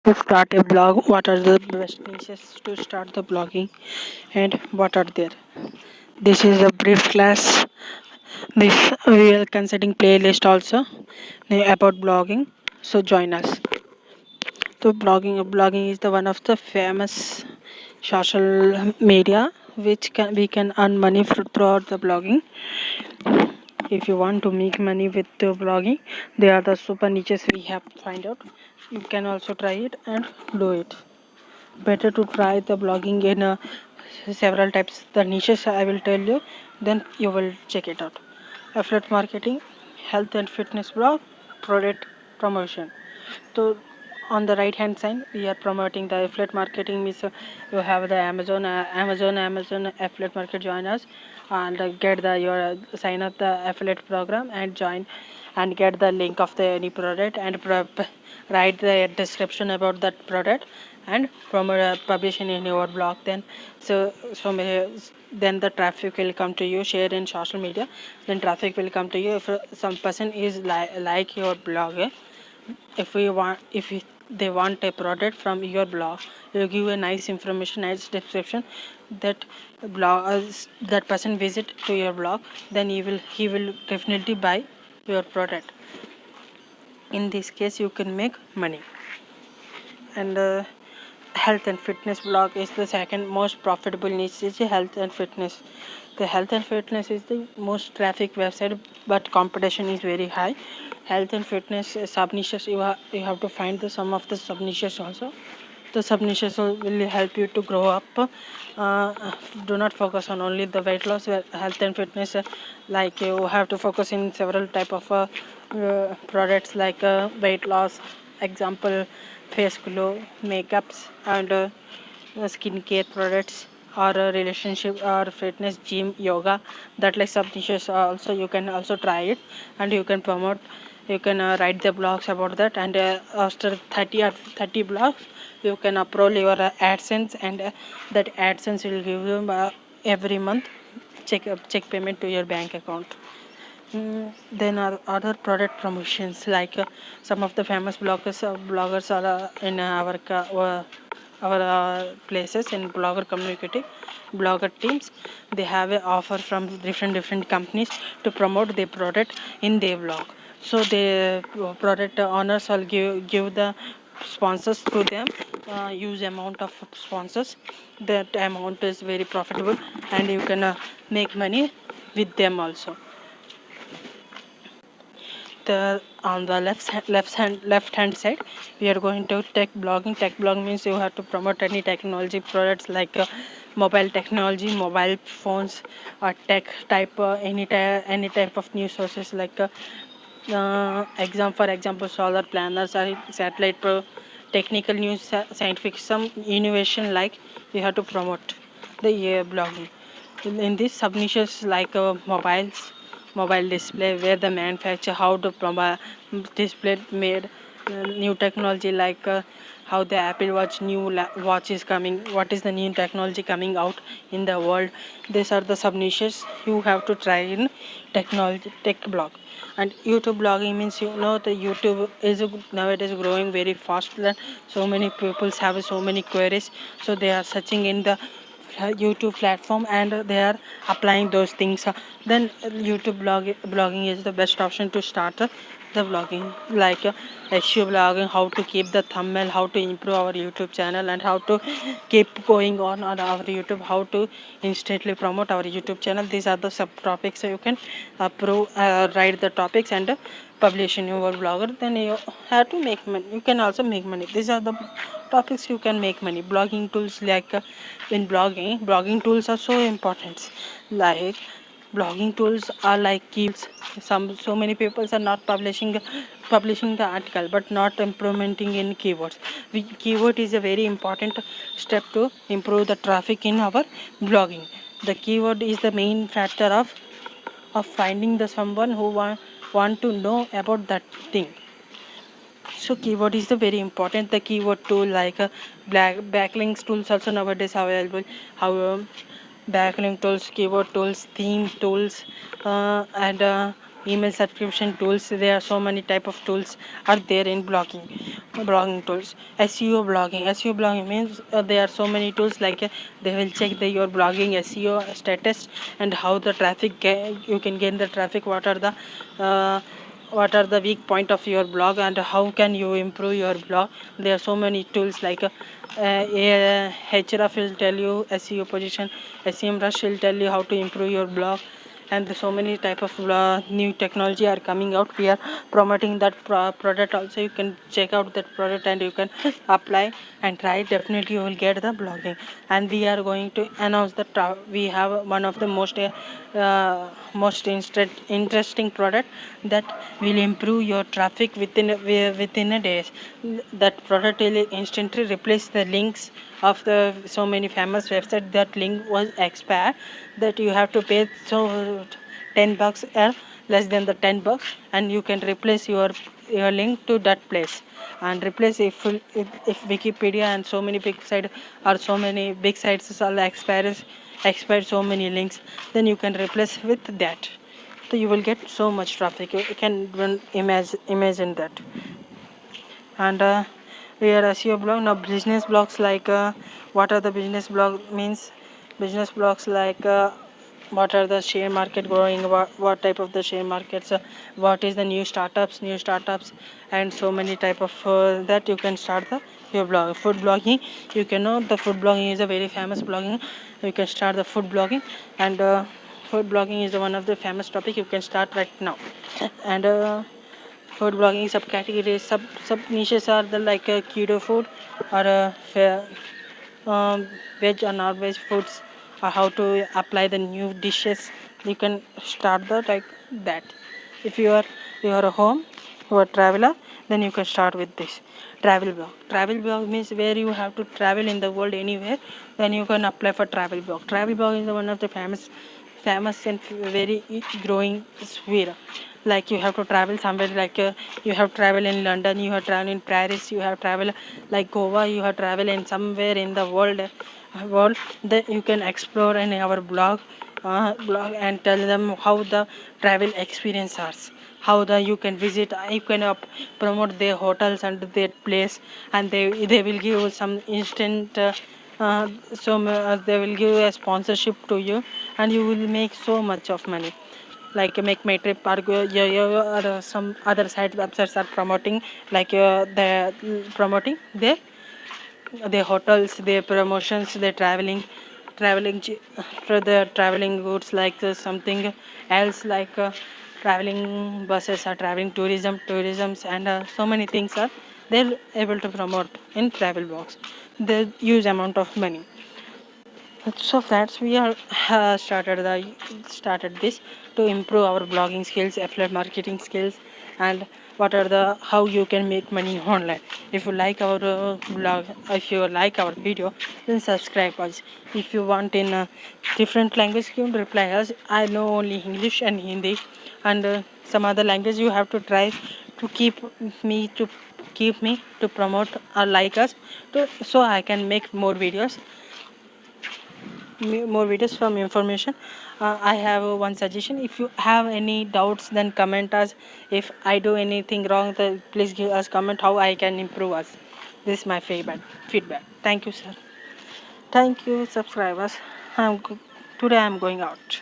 To start a blog, what are the best niches to start the blogging and what are there? This is a brief class. This we are considering playlist also about blogging. So join us. So blogging is the one of the famous social media which we can earn money throughout the blogging. If you want to make money with the blogging, they are the super niches we have to find out. You can also try it and do it. Better to try the blogging in several types the niches I will tell you, then you will check it out. Affiliate marketing, health and fitness blog, product promotion. So on the right hand side we are promoting the affiliate marketing means you have the Amazon affiliate market. Join us and get the your sign up the affiliate program and join and get the link of the any product and write the description about that product and promote publish in your blog. Then then the traffic will come to you. Share in social media, then traffic will come to you. If some person is like your blog, if they want a product from your blog, you give a nice information, nice description, that that person visit to your blog, then he will definitely buy your product. In this case you can make money. And health and fitness blog is the second most profitable niche. Is health and fitness. The health and fitness is the most traffic website, but competition is very high. Health and fitness sub niches, you have to find the some of the sub niches also. The sub niches will help you to grow up. Do not focus on only the weight loss. Health and fitness, like you have to focus in several type of products like weight loss, example face glow, makeups, and skincare products, or relationship or fitness, gym, yoga. That like sub niches also you can also try it, and you can promote. You can write the blogs about that, and after 30 blogs you can upload your AdSense, and that AdSense will give you every month check payment to your bank account. Then are other product promotions like some of the famous bloggers are in our places in blogger community, blogger teams. They have a offer from different companies to promote their product in their blog. So the product owners will give the sponsors to them, use amount of sponsors. That amount is very profitable, and you can make money with them also. The on the left hand side we are going to tech blogging means you have to promote any technology products like mobile technology, mobile phones, or tech type, any type of news sources like for example solar planners or satellite pro, technical news, scientific, some innovation like you have to promote the blogging. In these sub niches like mobile display, where the manufacture, how to display made, new technology like how the Apple Watch watch is coming, what is the new technology coming out in the world. These are the sub niches you have to try in technology tech blog. And YouTube blogging means, the YouTube is nowadays growing very fast. So many people have so many queries, so they are searching in the YouTube platform, and they are applying those things. Then YouTube blogging is the best option to start the vlogging, like SEO blogging, how to keep the thumbnail, how to improve our YouTube channel, and how to keep going on our YouTube, how to instantly promote our YouTube channel. These are the subtopics. So you can write the topics and publish in your blogger. Then you have to make money. You can also make money. These are the topics you can make money. Blogging tools, like in blogging tools are so important. Like blogging tools are like keywords. So many people are not publishing the article, but not implementing in keywords. Keyword is a very important step to improve the traffic in our blogging. The keyword is the main factor of finding the someone who want to know about that thing. So keyword is the very important. The keyword tool like backlinks tools also nowadays available. How backlink tools, keyword tools, theme tools, and email subscription tools. There are so many type of tools are there in blogging tools. SEO blogging means there are so many tools like they will check your blogging SEO status and how the you can gain the traffic, uh, what are the weak point of your blog and how can you improve your blog. There are so many tools like Href will tell you SEO position, SEMrush will tell you how to improve your blog, and so many type of new technology are coming out. We are promoting that product also. You can check out that product and you can apply and try. Definitely you will get the blogging. And we are going to announce that we have one of the most interesting product that will improve your traffic within a day. That product will instantly replace the links of the so many famous website. That link was expired, that you have to pay so $10 or less than the $10, and you can replace your link to that place. And replace if Wikipedia and so many big site or so many big sites all expired so many links, then you can replace with that. So you will get so much traffic. You can imagine that. And we are SEO blog. Now business blogs like what are the business blog means? Business blogs like what are the share market growing, what type of the share markets, what is the new startups, and so many type of that you can start the your blog. Food blogging, you can know the food blogging is a very famous blogging. You can start the food blogging, and food blogging is one of the famous topic you can start right now. And food blogging subcategories, sub niches are the like keto food or veg or non-veg foods, or how to apply the new dishes. You can start the like that. If you are a home, you are a traveler, then you can start with this travel blog means where you have to travel in the world anywhere, then you can apply for travel blog is one of the famous and very growing sphere. Like you have to travel somewhere, like you have travel in London, you have travel in Paris, you have travel like Goa, you have travel in somewhere in the world that you can explore in our blog and tell them how the travel experience are, how the you can visit, you can promote their hotels and their place, and they will give you some instant they will give a sponsorship to you, and you will make so much of money. Like make my trip or or some other site websites are promoting, like the promoting their hotels, their promotions, their for the traveling goods, like something else, like traveling buses or traveling tourisms, and so many things are they're able to promote in travel box. The huge amount of money. So that's we are started this to improve our blogging skills, affiliate marketing skills, and what are the how you can make money online. If you like our blog, if you like our video, then subscribe us. If you want in different language, you can reply us. I know only English and Hindi, and some other language. You have to try to keep me to promote or like us, so I can make more videos from information. I have one suggestion. If you have any doubts, then comment us. If I do anything wrong, then please give us comment how I can improve us. This is my feedback. Thank you, sir. Thank you, subscribers. Today I'm going out.